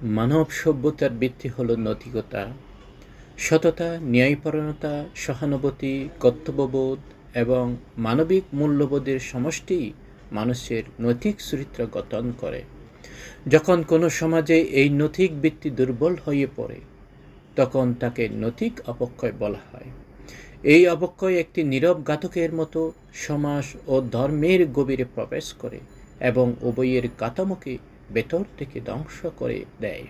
মানব সভ্যতার ভিত্তি হল নৈতিকতা, সততা, ন্যায়পরায়ণতা, সহানুভূতি, কর্তব্যবোধ এবং মানবিক মূল্যবোধের সমষ্টিই মানুষের নৈতিক চরিত্র গঠন করে। যখন কোনো সমাজে এই নৈতিক ভিত্তি দুর্বল হয়ে পড়ে, তখন তাকে নৈতিক অবক্ষয় বলা হয়। এই অবক্ষয় একটি নীরব ঘাতকের মতো সমাজ ও ধর্মের গভীরে প্রবেশ করে এবং উভয়ের কাঠামোকে ভেতর থেকে ধ্বংস করে দেয়।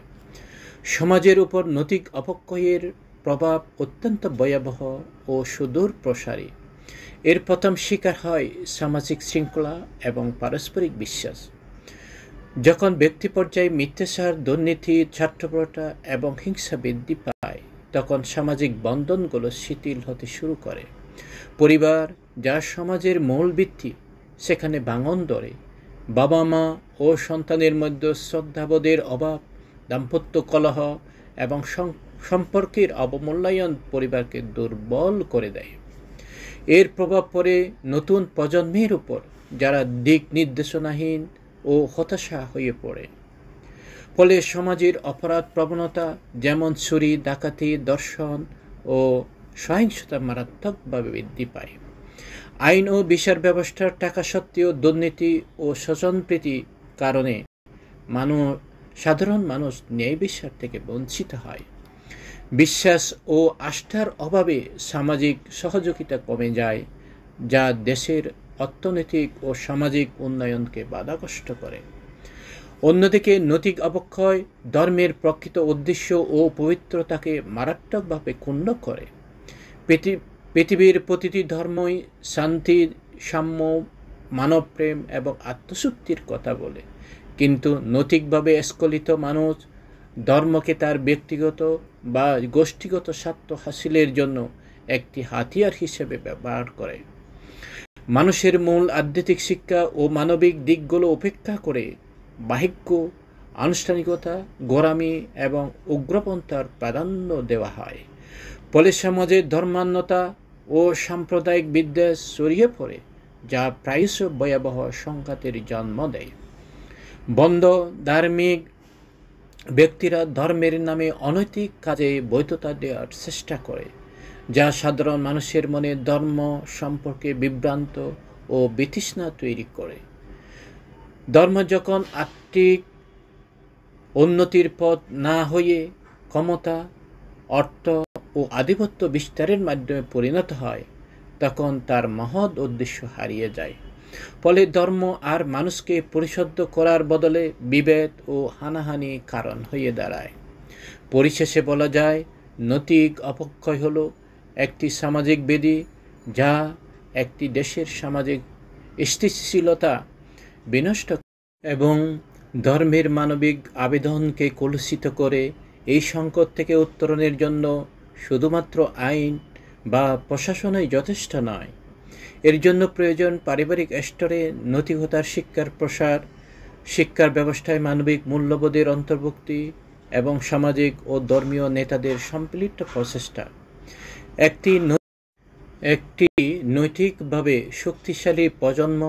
সমাজের উপর নৈতিক অবক্ষয়ের প্রভাব অত্যন্ত ভয়াবহ ও সুদূর প্রসারী। এর প্রথম শিকার হয় সামাজিক শৃঙ্খলা এবং পারস্পরিক বিশ্বাস। যখন ব্যক্তি পর্যায়ে মিথ্যাচার, দুর্নীতি, স্বার্থপরতা এবং হিংসা বৃদ্ধি পায়, তখন সামাজিক বন্ধনগুলো শিথিল হতে শুরু করে। পরিবার, যা সমাজের মূল ভিত্তি, সেখানে ভাঙন ধরে। বাবা মা ও সন্তানের মধ্যে শ্রদ্ধাবোধের অভাব, দাম্পত্য কলহ এবং সম্পর্কের অবমূল্যায়ন পরিবারকে দুর্বল করে দেয়। এর প্রভাব পড়ে নতুন প্রজন্মের উপর, যারা দিক নির্দেশনাহীন ও হতাশা হয়ে পড়ে। ফলে সমাজের অপরাধ প্রবণতা, যেমন চুরি, ডাকাতি, ধর্ষণ ও সহিংসতা মারাত্মকভাবে বৃদ্ধি পায়। আইন ও বিচার ব্যবস্থার টাকা সত্ত্বেও দুর্নীতি ও স্বজনপ্রীতির কারণে সাধারণ মানুষ ন্যায় বিচার থেকে বঞ্চিত হয়। বিশ্বাস ও আস্থার অভাবে সামাজিক সহযোগিতা কমে যায়, যা দেশের অর্থনৈতিক ও সামাজিক উন্নয়নকে বাধাগ্রস্ত করে। অন্যদিকে নৈতিক অবক্ষয় ধর্মের প্রকৃত উদ্দেশ্য ও পবিত্রতাকে মারাত্মকভাবে ক্ষুণ্ণ করে। পৃথিবীর প্রতিটি ধর্মই শান্তি, সাম্য, মানবপ্রেম এবং আত্মশুদ্ধির কথা বলে, কিন্তু নৈতিকভাবে স্খলিত মানুষ ধর্মকে তার ব্যক্তিগত বা গোষ্ঠীগত স্বার্থ হাসিলের জন্য একটি হাতিয়ার হিসেবে ব্যবহার করে। মানুষের মূল আধ্যাত্মিক শিক্ষা ও মানবিক দিকগুলো উপেক্ষা করে বাহ্যিক আনুষ্ঠানিকতা, গোঁড়ামি এবং উগ্রপন্থার প্রাধান্য দেওয়া হয়। ফলে সমাজে ধর্মান্ধতা ও সাম্প্রদায়িক বিদ্বেষ ছড়িয়ে পড়ে, যা প্রায়শ ভয়াবহ সংঘাতের জন্ম দেয়। বন্ধ ধার্মিক ব্যক্তিরা ধর্মের নামে অনৈতিক কাজে বৈধতা দেওয়ার চেষ্টা করে, যা সাধারণ মানুষের মনে ধর্ম সম্পর্কে বিভ্রান্ত ও বিতৃষ্ণা তৈরি করে। ধর্ম যখন আত্মিক উন্নতির পথ না হয়ে ক্ষমতা, অর্থ ও আধিপত্য বিস্তারের মাধ্যমে পরিণত হয়, তখন তার মহৎ উদ্দেশ্য হারিয়ে যায়। ফলে ধর্ম আর মানুষকে পরিশুদ্ধ করার বদলে বিভেদ ও হানাহানি কারণ হয়ে দাঁড়ায়। পরিশেষে বলা যায়, নৈতিক অবক্ষয় হল একটি সামাজিক ব্যাধি, যা একটি দেশের সামাজিক স্থিতিশীলতা বিনষ্ট এবং ধর্মের মানবিক আবেদনকে কলুষিত করে। এই সংকট থেকে উত্তরণের জন্য শুধুমাত্র আইন বা প্রশাসনই যথেষ্ট নয়। এর জন্য প্রয়োজন পারিবারিক স্তরে নৈতিকতার শিক্ষার প্রসার, শিক্ষার ব্যবস্থায় মানবিক মূল্যবোধের অন্তর্ভুক্তি এবং সামাজিক ও ধর্মীয় নেতাদের সম্মিলিত প্রচেষ্টা। একটি নৈতিকভাবে শক্তিশালী প্রজন্ম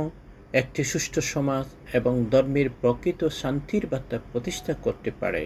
একটি সুষ্ঠু সমাজ এবং ধর্মের প্রকৃত শান্তির বার্তা প্রতিষ্ঠা করতে পারে।